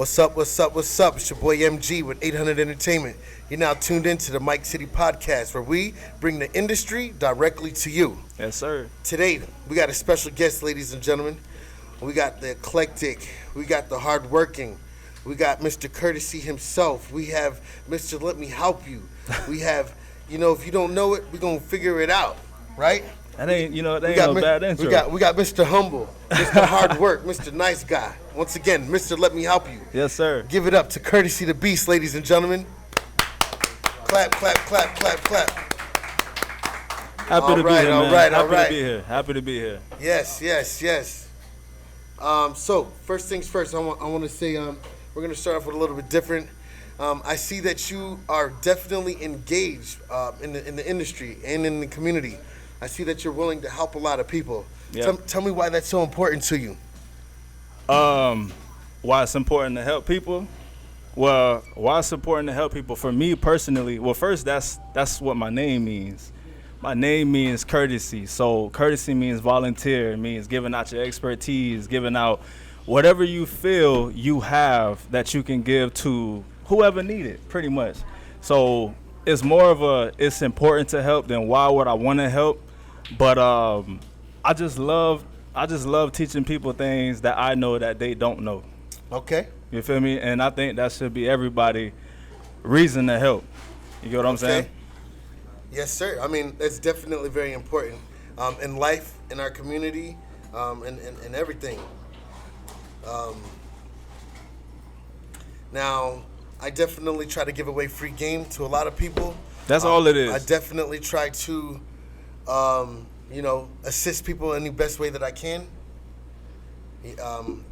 What's up, what's up, what's up? It's your boy MG with 800 Entertainment. You're now tuned into the Mike City Podcast, where we bring the industry directly to you. Yes, sir. Today, we got a special guest, ladies and gentlemen. We got the eclectic, we got the hardworking, we got Mr. Courtesy himself. We have Mr. Let Me Help You. We have, if you don't know it, we're going to figure it out, right? That ain't no bad intro. We got Mr. Humble, Mr. Hard Work, Mr. Nice Guy. Once again, Mr. Let Me Help You. Yes, sir. Give it up to Courtesy the Beast, ladies and gentlemen. Clap, clap, clap, clap, clap. Happy to be here, man. All right. Happy to be here. Yes. So, first things first, I want to say we're going to start off with a little bit different. I see that you are definitely engaged in the industry and in the community. I see that you're willing to help a lot of people. Yep. Tell me why that's so important to you. Why it's important to help people? Well, why it's important to help people? For me personally, well, first, that's what my name means. My name means courtesy. So courtesy means volunteer. It means giving out your expertise, giving out whatever you feel you have that you can give to whoever need it, pretty much. So it's more of it's important to help than why would I want to help. But I just love teaching people things that I know that they don't know. Okay. You feel me? And I think that should be everybody reason to help. You get what I'm saying? Yes, sir. I mean, that's definitely very important in life, in our community, and everything. Now, I definitely try to give away free game to a lot of people. That's all it is. I definitely try to, assist people in the best way that I can.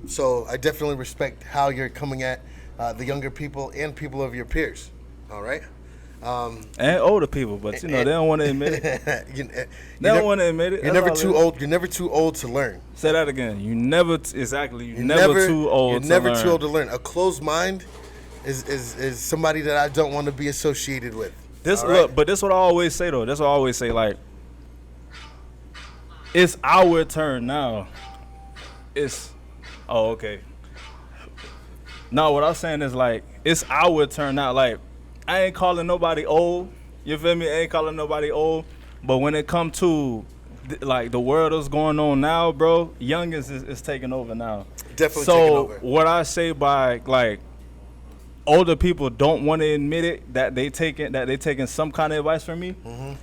So I definitely respect how you're coming at the younger people and people of your peers. All right. And older people, but they don't want to admit it. They don't want to admit it. You're never too old. You're never too old to learn. Say that again. You're never too old. You're never too old to learn. A closed mind is somebody that I don't want to be associated with. But this is what I always say though. That's what I always say. Like, it's our turn now. Okay. No, what I'm saying is like it's our turn now. Like, I ain't calling nobody old. You feel me? I ain't calling nobody old. But when it come to like the world that's going on now, bro, youngest is taking over now. Definitely taking over. So what I say by like older people don't want to admit it that they taking some kind of advice from me. Mm-hmm.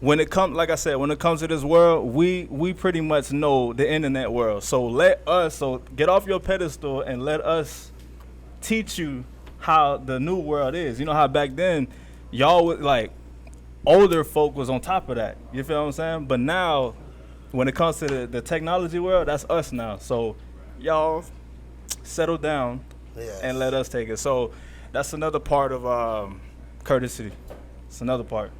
When it comes, like I said, when it comes to this world, we pretty much know the internet world. So get off your pedestal and let us teach you how the new world is. You know how back then y'all would like older folk was on top of that. You feel what I'm saying? But now when it comes to the technology world, that's us now. So y'all settle down and let us take it. So that's another part of courtesy. It's another part.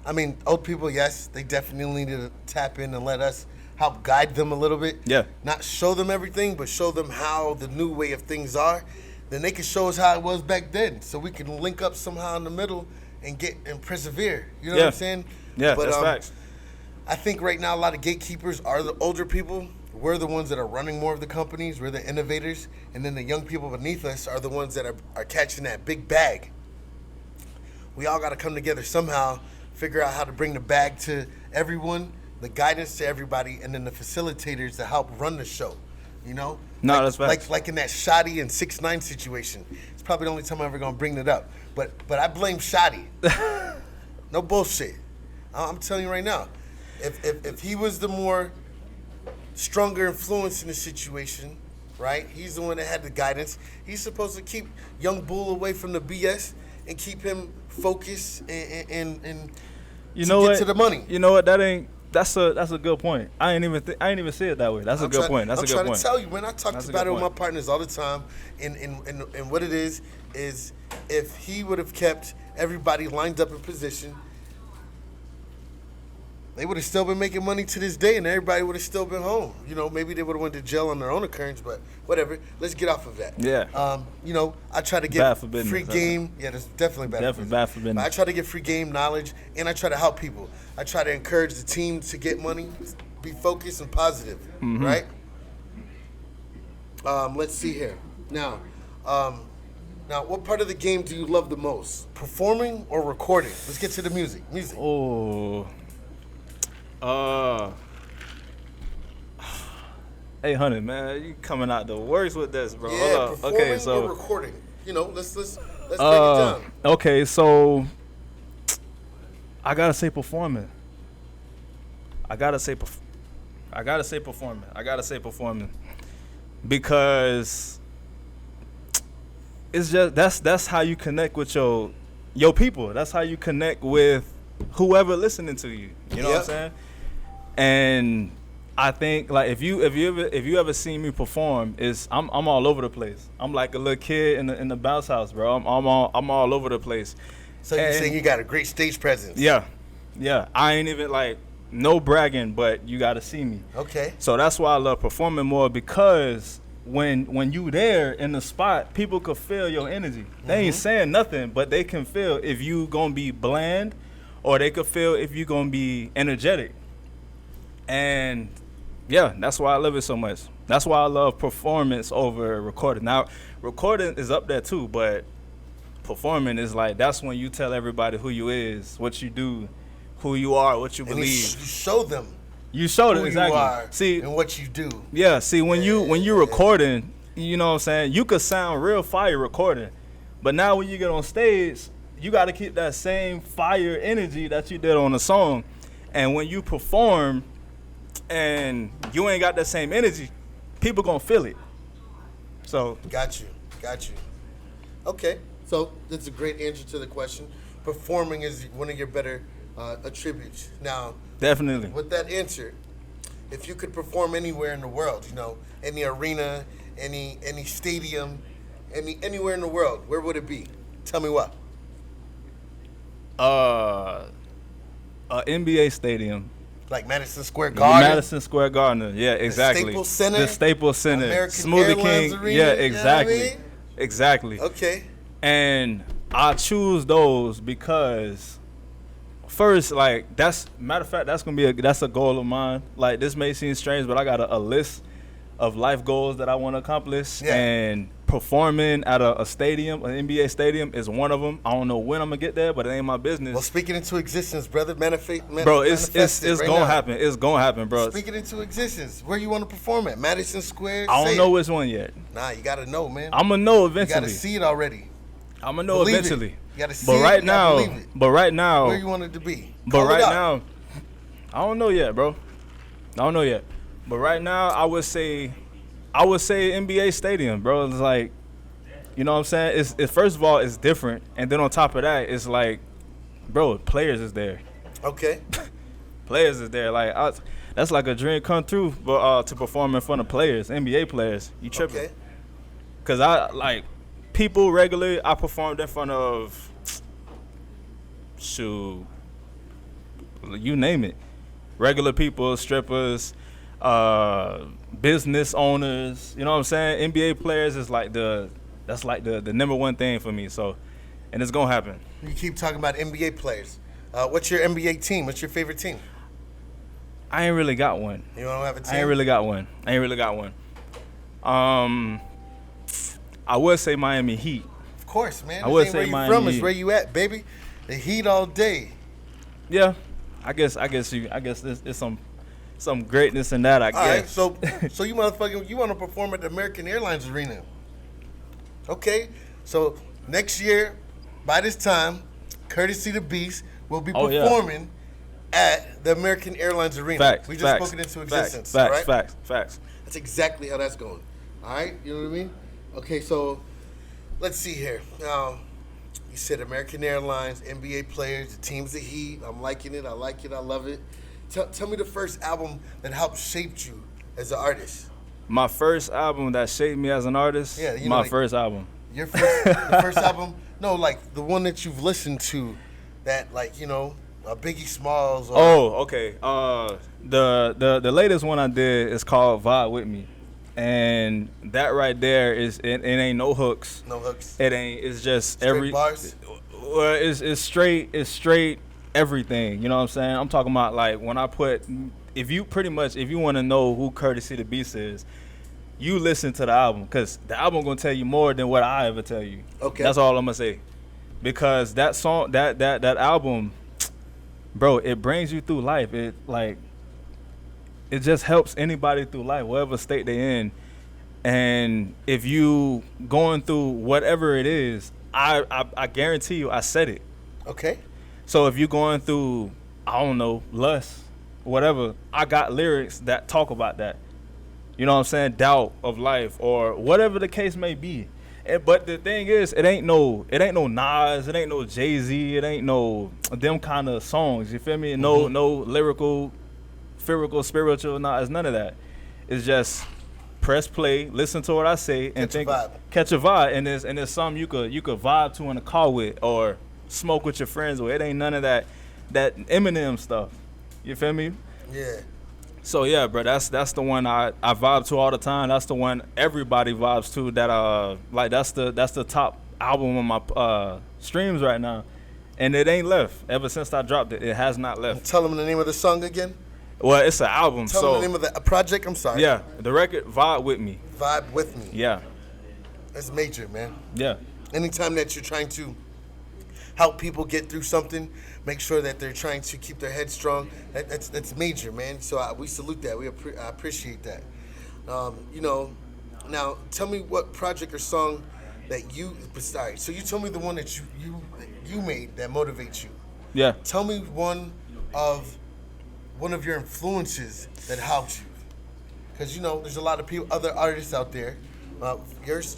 I mean, old people, yes, they definitely need to tap in and let us help guide them a little bit. Yeah. Not show them everything, but show them how the new way of things are. Then they can show us how it was back then, so we can link up somehow in the middle and persevere. You know what I'm saying? Yeah, that's facts. I think right now a lot of gatekeepers are the older people. We're the ones that are running more of the companies. We're the innovators. And then the young people beneath us are the ones that are catching that big bag. We all got to come together somehow, figure out how to bring the bag to everyone, the guidance to everybody, and then the facilitators to help run the show. You know? No, that's facts. Like in that Shotty and 6ix9ine situation. It's probably the only time I'm ever gonna bring it up. But I blame Shotty. No bullshit. I'm telling you right now. If he was the more stronger influence in the situation, right? He's the one that had the guidance. He's supposed to keep young Bull away from the BS and keep him focused and get to the money. You know what? That's a good point. I ain't even see it that way. That's a good point. I'm trying to tell you, man. I talk about it with my partners all the time, and what it is if he would have kept everybody lined up in position, they would have still been making money to this day, and everybody would have still been home. You know, maybe they would have went to jail on their own occurrence, but whatever. Let's get off of that. Yeah. I try to get free game. Yeah, that's definitely bad for business. But I try to get free game knowledge, and I try to help people. I try to encourage the team to get money, be focused and positive, right? Let's see here. Now, Now, what part of the game do you love the most? Performing or recording? Let's get to the music. Oh. 800, man. You coming out the worst with this, bro. Yeah, Hold up. performing Okay, so or recording. Let's break it down. okay, so I gotta say performing. I gotta say performing because it's just that's how you connect with your people. That's how you connect with whoever listening to you. You know what I'm saying? And I think like if you ever seen me perform, I'm all over the place. I'm like a little kid in the bounce house, bro. I'm all over the place. So you're saying you got a great stage presence? Yeah. I ain't even like no bragging, but you got to see me. Okay. So that's why I love performing more because when you there in the spot, people could feel your energy. They ain't saying nothing, but they can feel if you gonna be bland, or they could feel if you gonna be energetic. And yeah, that's why I love it so much. That's why I love performance over recording. Now, recording is up there too, but performing is like that's when you tell everybody who you is, what you do, who you are, what you believe. You show them. You showed it exactly. You are see, and what you do. Yeah, see when you recording, you know what I'm saying, you could sound real fire recording. But now when you get on stage, you gotta keep that same fire energy that you did on the song. And when you perform and you ain't got that same energy, people gonna feel it. So Got you. Okay. So that's a great answer to the question. Performing is one of your better attributes. Now, definitely. with that answer, if you could perform anywhere in the world, any arena, any stadium, anywhere in the world, where would it be? Tell me what. A NBA stadium. Like Madison Square Garden? Madison Square Garden, yeah, exactly. The Staples Center? American Smoothie Airlines King, Arena, yeah, exactly. You know what I mean? Exactly. Okay. And I choose those because first, like matter of fact, that's a goal of mine. Like this may seem strange, but I got a list of life goals that I want to accomplish, and performing at a stadium, an NBA stadium, is one of them. I don't know when I'm gonna get there, but it ain't my business. Well, speak it into existence, brother. Bro, it's gonna happen. It's gonna happen, bro. Speak it into existence. Where you want to perform at? Madison Square? I don't know which one yet. Nah, you gotta know, man. I'm gonna know eventually. You gotta see it already. I'm gonna know eventually. You gotta see but it. Right now, but right now, where you want it to be? But right now, I don't know yet, bro. I don't know yet. But right now, I would say NBA stadium, bro. It's like, you know what I'm saying? It's first of all, it's different, and then on top of that, it's like, bro, players is there. Okay. Players is there. Like that's like a dream come true, but to perform in front of players, NBA players. You tripping? Okay. Cause I like people regularly. I performed in front of, shoot, you name it, regular people, strippers, business owners. You know what I'm saying? NBA players is like that's like the number one thing for me. So, and it's gonna happen. You keep talking about NBA players. What's your NBA team? What's your favorite team? I ain't really got one. You don't have a team? I ain't really got one. I would say Miami Heat. Of course, man. I would say say where Miami you from Heat. Is where you at, baby. The Heat all day. Yeah, I guess there's some greatness in that. I guess. All right, so you motherfucking you want to perform at the American Airlines Arena? Okay, so next year, by this time, Courtesy the Beast will be performing at the American Airlines Arena. Facts. We just spoke it into existence. Right? Facts. That's exactly how that's going. All right, you know what I mean? Okay, so let's see here. Now, you said American Airlines, NBA players, the team's the Heat. I'm liking it. I like it. I love it. Tell me the first album that helped shape you as an artist. My first album that shaped me as an artist. Yeah, first album. Your the first album? No, like the one that you've listened to, that Biggie Smalls. Or, okay. The latest one I did is called Vibe With Me. And that right there it ain't no hooks. No hooks. It ain't. It's just straight bars. Well, it's straight everything. You know what I'm saying? I'm talking about like when I put. If you want to know who Courtesy the Beast is, you listen to the album, because the album gonna tell you more than what I ever tell you. Okay. That's all I'm gonna say. Because that song, that album, bro, it brings you through life. It just helps anybody through life, whatever state they in. And if you going through whatever it is, I guarantee you, I said it. Okay. So if you're going through, I don't know, lust, whatever, I got lyrics that talk about that. You know what I'm saying? Doubt of life or whatever the case may be. But the thing is, it ain't no Nas, it ain't no Jay-Z, it ain't no them kind of songs. You feel me? No lyrical, spiritual. Nah, it's none of that. It's just press play, listen to what I say, and catch a vibe. And there's something you could vibe to in the car with or smoke with your friends with. It ain't none of that Eminem stuff. You feel me? Yeah. So yeah, bro, that's the one I vibe to all the time. That's the one everybody vibes to. That that's the top album on my streams right now, and it ain't left ever since I dropped it. It has not left. Tell them the name of the song again. Well, it's an album. Tell them the name of the project. I'm sorry. Yeah, the record, Vibe With Me. Vibe With Me. Yeah. That's major, man. Yeah. Anytime that you're trying to help people get through something, make sure that they're trying to keep their head strong. That's major, man. So we salute that. I appreciate that. Now tell me what project or song that you. Sorry. So you told me the one that you made that motivates you. Yeah. Tell me one of your influences that helped you, because there's a lot of people, other artists out there.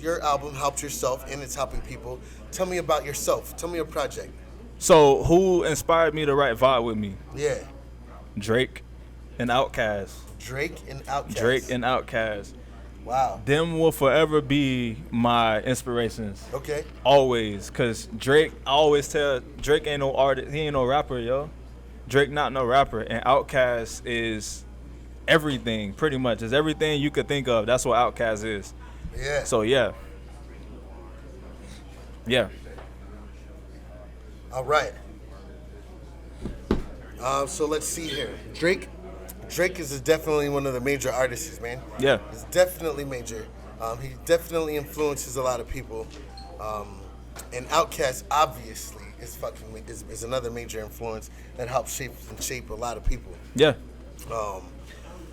Your album helped yourself and it's helping people. Tell me about yourself. Tell me a project. So who inspired me to write Vibe With Me? Yeah. Drake and Outkast. Drake and Outkast. Wow. Them will forever be my inspirations. Okay. Always. Because Drake, I always tell, Drake ain't no artist. He ain't no rapper, yo. Drake not no rapper. And Outkast is everything, pretty much. It's everything you could think of. That's what Outkast is. Yeah. So, yeah. Yeah. All right. So let's see here. Drake is definitely one of the major artists, man. Yeah. He's definitely major. He definitely influences a lot of people. And Outkast obviously is another major influence that helps shape a lot of people. Yeah.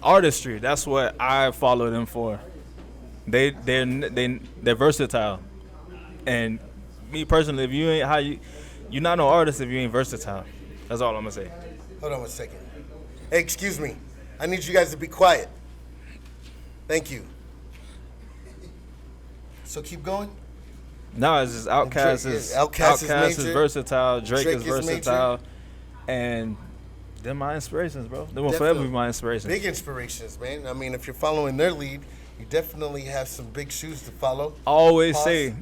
Artistry. That's what I follow them for. They're versatile. And me personally, if you ain't you're not no artist if you ain't versatile. That's all I'm gonna say. Hold on one second. Hey, excuse me. I need you guys to be quiet. Thank you. So keep going. No, it's just Outkast is versatile. Drake is versatile, and they're my inspirations, bro. They will forever be my inspirations. Big inspirations, man. I mean, if you're following their lead, you definitely have some big shoes to follow. I always say,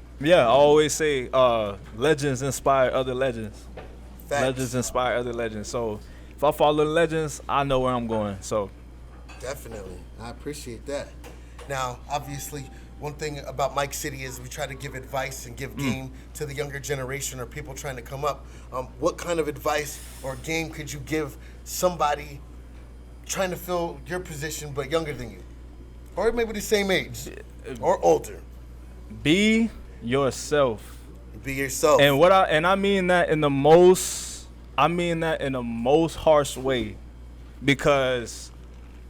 legends inspire other legends. Facts. Legends inspire other legends. So if I follow the legends, I know where I'm going. So definitely, I appreciate that. Now, obviously, one thing about Mike City is we try to give advice and give game to the younger generation or people trying to come up. What kind of advice or game could you give somebody trying to fill your position but younger than you? Or maybe the same age or older? Be yourself. Be yourself. And I mean that in the most harsh way, because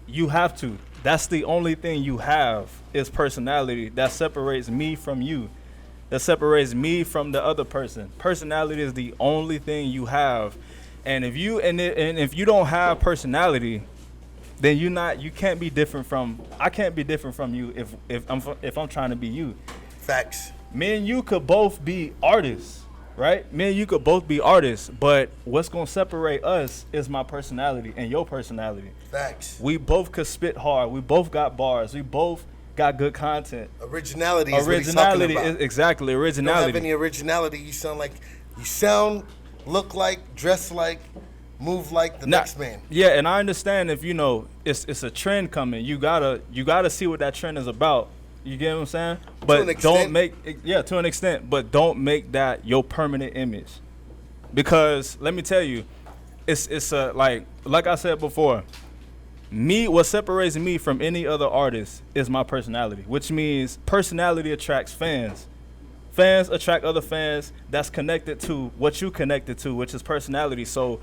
you have to. That's the only thing you have is personality. That separates me from you. That separates me from the other person. Personality is the only thing you have. And if you don't have personality, then you can't be different from. I can't be different from you if I'm trying to be you. Facts. Me and you could both be artists, right? Me and you could both be artists, but what's gonna separate us is my personality and your personality. Facts. We both could spit hard. We both got bars. We both got good content. Originality is what he's talking about. Exactly, originality. You don't have any originality. You sound, look like, dress like, move like the next man. Yeah, and I understand if it's a trend coming. You gotta see what that trend is about. You get what I'm saying? But don't make to an extent, but don't make that your permanent image. Because let me tell you, it's like I said before, what separates me from any other artist is my personality, which means personality attracts fans. Fans attract other fans that's connected to what you connected to, which is personality. So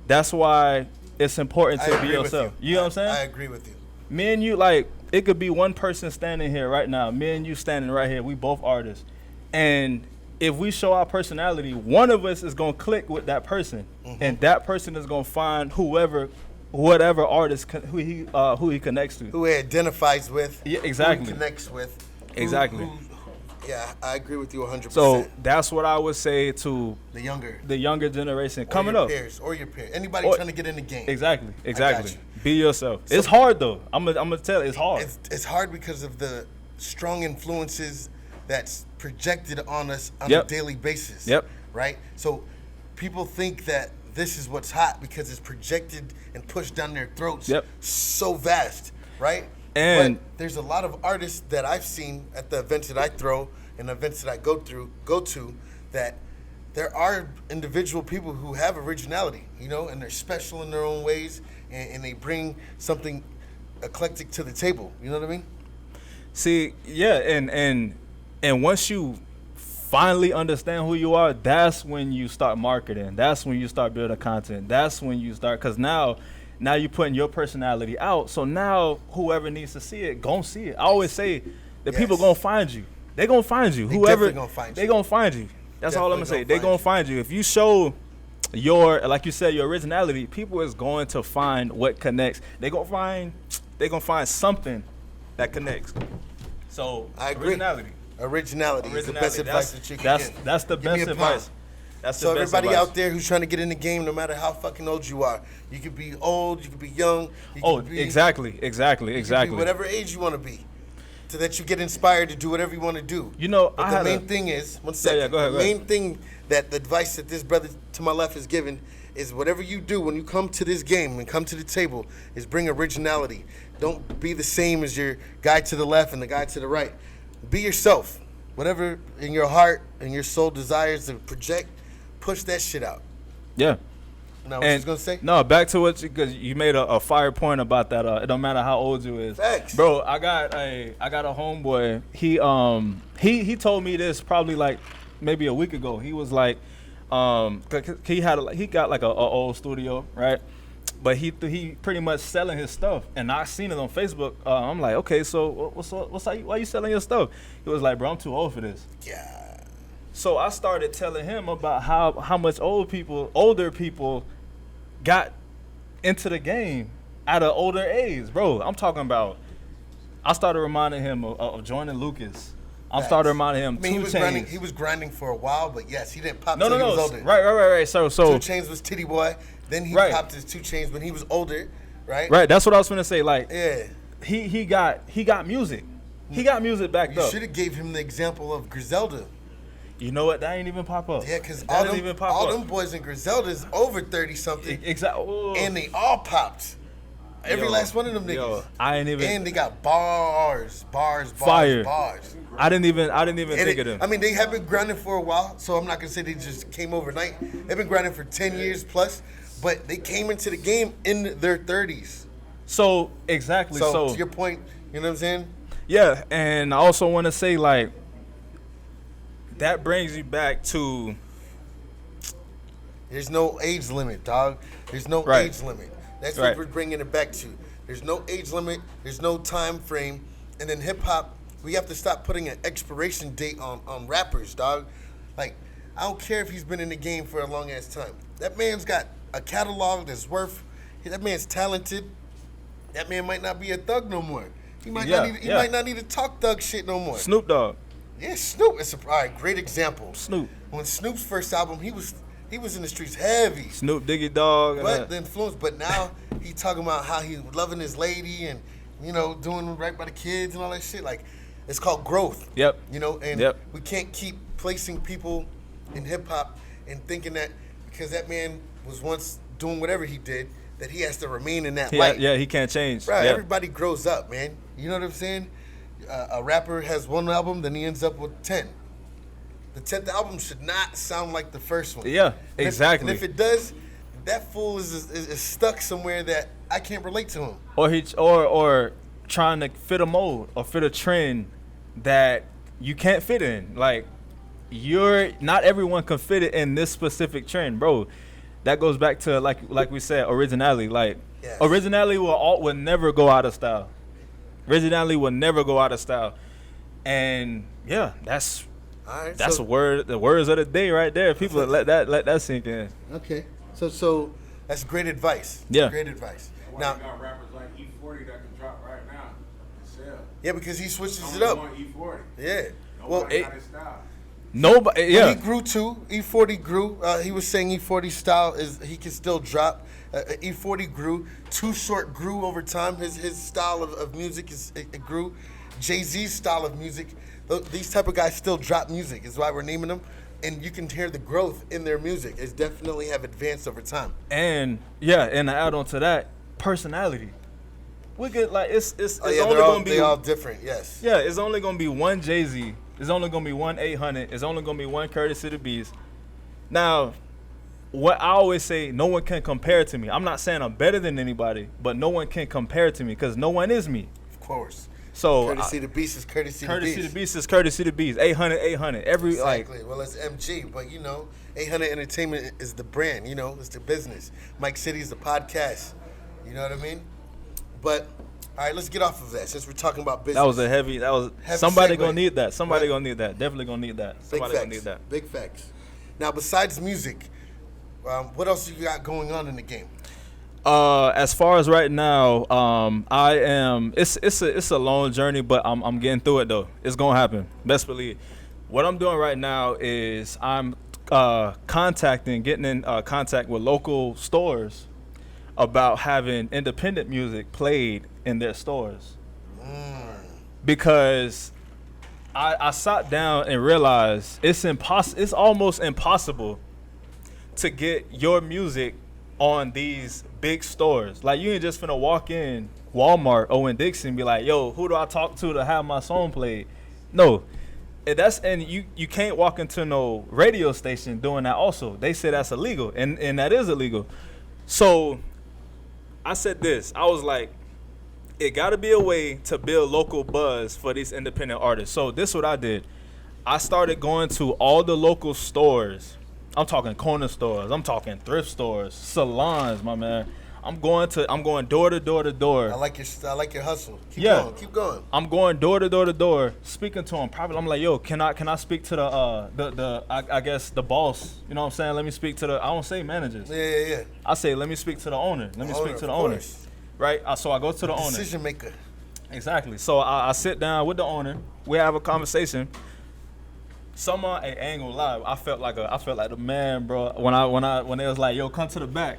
that's why it's important to be yourself. You know what I'm saying? I agree with you. Me and you, like, it could be one person standing here right now. Me and you standing right here. We both artists. And if we show our personality, one of us is going to click with that person. And that person is going to find whatever artist who he connects to. Who he identifies with. Yeah, exactly. Who he connects with. Exactly. Yeah, I agree with you 100%. So that's what I would say to the younger generation coming up. up. Or your peers. Anybody trying to get in the game. Exactly. Be yourself. So, it's hard though. I'm gonna tell you, it's hard. It's hard because of the strong influences that's projected on us on a daily basis. Yep. Right? So people think that this is what's hot because it's projected and pushed down their throats so vast, right? And but there's a lot of artists that I've seen at the events that I throw and events that I go to, that there are individual people who have originality, you know, and they're special in their own ways, and they bring something eclectic to the table. You know what I mean? See, yeah, and once you finally understand who you are, that's when you start marketing. That's when you start building content. That's when you start, because now you're putting your personality out. So now whoever needs to see it, gon' see it. I always say the people gonna find you. They gonna find you. Whoever gonna find you. They gonna find you. That's all I'm gonna say. They gonna find you. If you show your, like you said, your originality, people is going to find what connects. They gonna find something that connects. So I agree. Originality is the best advice that you can get. That's the best advice. So everybody out there who's trying to get in the game, no matter how fucking old you are, you could be old, you could be young. Exactly. You can be whatever age you want to be, so that you get inspired to do whatever you want to do. You know, but the main thing is, one second. Go ahead. The main thing that the advice that this brother to my left is given is whatever you do when you come to this game and come to the table is bring originality. Don't be the same as your guy to the left and the guy to the right. Be yourself. Whatever in your heart and your soul desires to project, push that shit out. Yeah. Now, what you was gonna say? No, back to what because you made a fire point about that. It don't matter how old you is. Thanks. Bro, I got a homeboy. He told me this probably like maybe a week ago. He was like, he got like a old studio, right? But he pretty much selling his stuff, and I seen it on Facebook. I'm like, okay, so why you selling your stuff? He was like, bro, I'm too old for this. Yeah. So I started telling him about how much older people got into the game at an older age, bro. I'm talking about. I started reminding him of joining Lucas. I started reminding him. I mean, he was grinding for a while, but yes, he didn't pop. No. He was older. Right. So 2 Chainz was Titty Boy. Then he popped his 2 Chainz when he was older, right? Right. That's what I was gonna say. Like, yeah, he got music. He got music backed up. You should have gave him the example of Griselda. You know what? That ain't even pop up. Yeah, because all them boys in Griselda's over 30 something. Exactly. And they all popped. Every last one of them niggas. Yo, I ain't even. And they got bars. Fire. I didn't even think of them. I mean, they have been grinding for a while, so I'm not gonna say they just came overnight. They've been grinding for 10 years plus, but they came into the game in their 30s. So exactly. So to your point, you know what I'm saying? Yeah, and I also want to say like that brings you back to. There's no age limit, dog. There's no age limit. That's what we're bringing it back to. There's no age limit. There's no time frame. And in hip hop, we have to stop putting an expiration date on rappers, dog. Like, I don't care if he's been in the game for a long ass time. That man's got a catalog that's worth. That man's talented. That man might not be a thug no more. He might not need to talk thug shit no more. Snoop Dogg. Yeah, Snoop. It's a great example. Snoop. When Snoop's first album, he was in the streets heavy. Snoop Diggy Dog. But the influence. But now he talking about how he loving his lady and, you know, doing right by the kids and all that shit. Like, it's called growth. Yep. You know, and we can't keep placing people in hip hop and thinking that because that man was once doing whatever he did, that he has to remain in that light. Yeah, he can't change. Right. Yep. Everybody grows up, man. You know what I'm saying? A rapper has one album, then he ends up with 10. The 10th album should not sound like the first one. Yeah, exactly. And if it does, that fool is stuck somewhere that I can't relate to him. Or trying to fit a mold or fit a trend that you can't fit in. Like, not everyone can fit it in this specific trend, bro. That goes back to like we said, originality. Like, Yes. originality will never go out of style. Originality will never go out of style. And yeah, that's All right, the words of the day right there. People let that sink in. Okay. So that's great advice. Yeah. Great advice. Now, Now, you got rappers like E40 that can drop right now and sell. yeah, because he switches Only it up. one E40. Yeah. Well, Nobody got his style. Nobody, yeah. he grew too. E40 grew. He was saying E40 style he can still drop. E40 grew. Too Short grew over time. His style of music it grew. Jay-Z's style of music. These type of guys still drop music. Is why we're naming them. And you can hear the growth in their music. It's definitely have advanced over time. And yeah, and to add on to that, personality. We get like it's Oh yeah, only gonna be they all different. Yes. yeah, it's only gonna be one Jay-Z. It's only gonna be one 800. It's only gonna be one Courtesy the Beast. Now, what I always say, no one can compare to me. I'm not saying I'm better than anybody, but no one can compare to me because no one is me. Of course. So Courtesy the Beast is Courtesy the Beast. the Beast is Courtesy the Beast. 800. Every Exactly. Well, it's MG, but 800 Entertainment is the brand. It's the business. Mike City is the podcast. You know what I mean? But all right, let's get off of that since we're talking about business. that was a heavy. Heavy Somebody segue. gonna need that. Somebody Right. gonna need that. Definitely gonna need that. Big Somebody facts. gonna need that. Big facts. Now, besides music, what else you got going on in the game? As far as right now, I am. It's a long journey, but I'm getting through it though. It's gonna happen. Best believe. What I'm doing right now is I'm getting in contact with local stores about having independent music played in their stores, because I sat down and realized it's almost impossible to get your music on these big stores. Like, you ain't just finna walk in Walmart, Owen Dixon, and be like, yo, who do I talk to have my song played? No. And you can't walk into no radio station doing that also. They say that's illegal, and that is illegal. So I said this. I was like, it got to be a way to build local buzz for these independent artists. So this is what I did. I started going to all the local stores. I'm talking corner stores. I'm talking thrift stores, salons, my man. I'm going door to door to door. I like your hustle. Keep going. I'm going door to door, speaking to them privately. I'm like, yo, can I speak to I guess the boss? You know what I'm saying? Let me speak to I don't say managers. Yeah. I say, let me speak to the owner. Let me speak to the owner. Right? So I go to the owner. Decision maker. Exactly. So I sit down with the owner. We have a conversation. I ain't gonna lie. I felt like the man, bro. When it was like, yo, come to the back.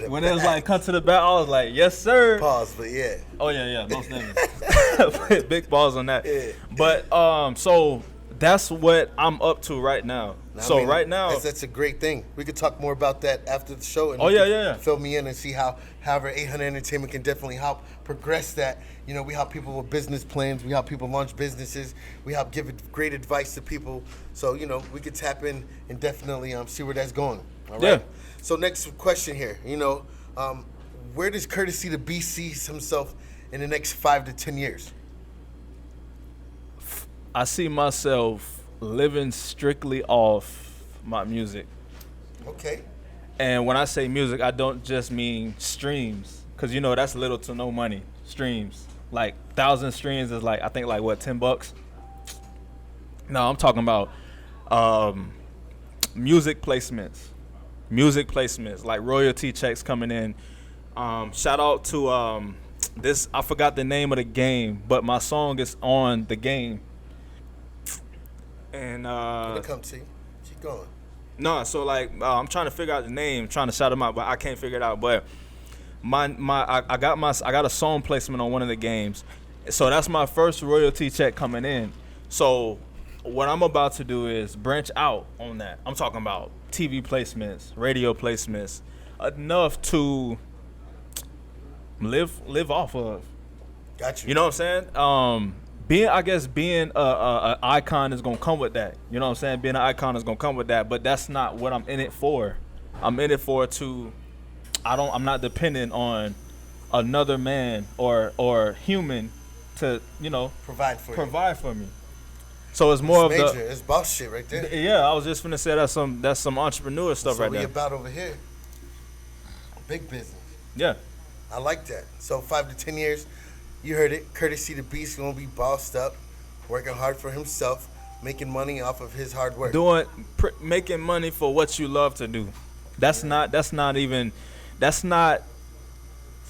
When it was like, come to the back, I was like, yes, sir. Pause, but yeah. Oh yeah, most definitely. Big balls on that. Yeah. But so that's what I'm up to right now. Right now, that's a great thing. We could talk more about that after the show. And yeah. Fill me in and see how however 800 Entertainment can definitely help progress that. We help people with business plans. We help people launch businesses. We help give great advice to people. So we could tap in and definitely see where that's going. All right. Yeah. So next question here. Where does Courtesy the Beast see himself in the next 5 to 10 years? I see myself living strictly off my music. Okay. And when I say music, I don't just mean streams, because that's little to no money. Streams, like 1,000 streams is like, I think like what, $10? No, I'm talking about music placements, like royalty checks coming in. Shout out to this, I forgot the name of the game, but my song is on the game. And It'll come to you. Keep going. no, so like I'm trying to figure out the name, trying to shout them out, but I can't figure it out. But I got a song placement on one of the games, so that's my first royalty check coming in. So what I'm about to do is branch out on that. I'm talking about TV placements, radio placements, enough to live off of. Got you. You know what I'm saying? Being a icon is gonna come with that. You know what I'm saying? Being an icon is gonna come with that, but that's not what I'm in it for. I'm in it for I'm not dependent on another man or human to Provide for you. provide for me. So it's more It's of major. It's boss shit right there. yeah. I was just finna say that's some entrepreneur stuff So right we there. about over here. Big business. Yeah. I like that. So 5 to 10 years, you heard it. Courtesy the Beast gonna be bossed up, working hard for himself, making money off of his hard work. Making money for what you love to do. That's not It's not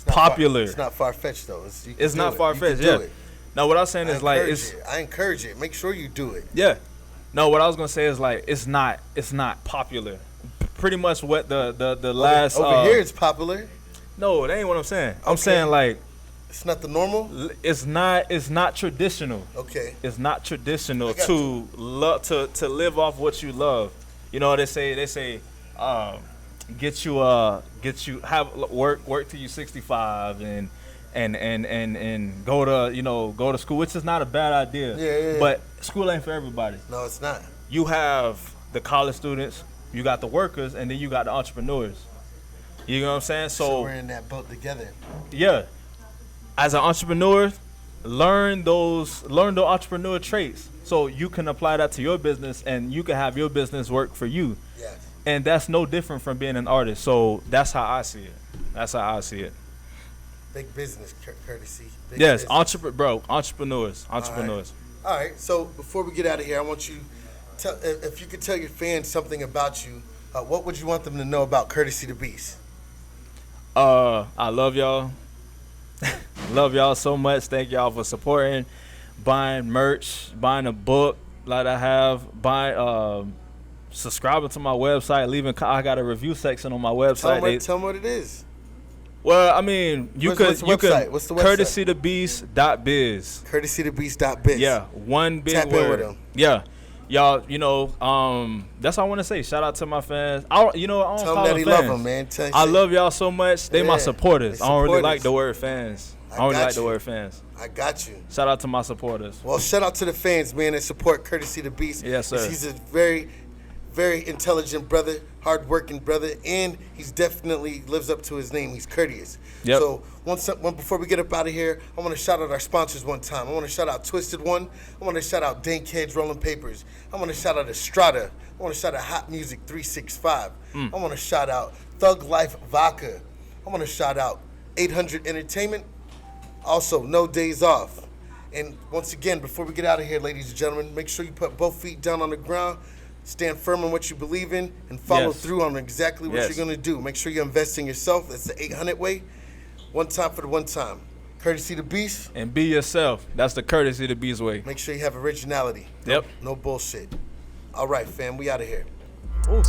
popular. It's not far fetched though. It's not far fetched. Yeah. Yeah. Now what I'm saying is like I encourage it. Make sure you do it. yeah. No, what I was gonna say is like it's not popular. Pretty much what the last over here it's popular. no, that ain't what I'm saying. I'm Okay. saying like It's not the normal. it's not traditional. Okay. It's not traditional I got to live off what you love. You know they say get you have work till you 65 and go to school, which is not a bad idea. Yeah. But school ain't for everybody. No, it's not. You have the college students, you got the workers, and then you got the entrepreneurs. You know what I'm saying? So we're in that boat together. Yeah, as an entrepreneur, learn those entrepreneur traits so you can apply that to your business and you can have your business work for you. Yes. And that's no different from being an artist. So that's how I see it. Big business, courtesy. Big Yes, business. entrepreneurs. All right. So before we get out of here, I want you if you could tell your fans something about you. What would you want them to know about Courtesy the Beast? I love y'all. Love y'all so much. Thank y'all for supporting, buying merch, buying a book like I have, buying subscribing to my website, I got a review section on my website. Tell them what it is. Well, I mean, What's the website? What's the website? CourtesyTheBeast.biz. CourtesyTheBeast.biz. Yeah, one big Tap in word. with them. Yeah. Y'all, that's all I want to say. Shout out to my fans. I don't Tell them call that them he fans. love them, man. I love y'all so much. They my Yeah, supporters. they I don't really like supporters. the word fans. I I don't really got like the you. word fans. I got you. Shout out to my supporters. Well, shout out to the fans, man, that support Courtesy the Beast. Yes, sir. He's a very, very intelligent brother, hardworking brother, and he's definitely lives up to his name. He's courteous. Yep. So before we get up out of here, I want to shout out our sponsors one time. I want to shout out Twisted One. I want to shout out Dank Heads Rolling Papers. I want to shout out Estrada. I want to shout out Hot Music 365. I want to shout out Thug Life Vodka. I want to shout out 800 Entertainment. Also, No Days Off. And once again, before we get out of here, ladies and gentlemen, make sure you put both feet down on the ground, stand firm on what you believe in, and follow Yes. through on exactly what Yes. you're going to do. Make sure you invest in yourself. That's the 800 way. One time for the one time. Courtesy the Beast. And be yourself. That's the Courtesy the Beast way. Make sure you have originality. Yep. No bullshit. All right, fam. We out of here. Ooh.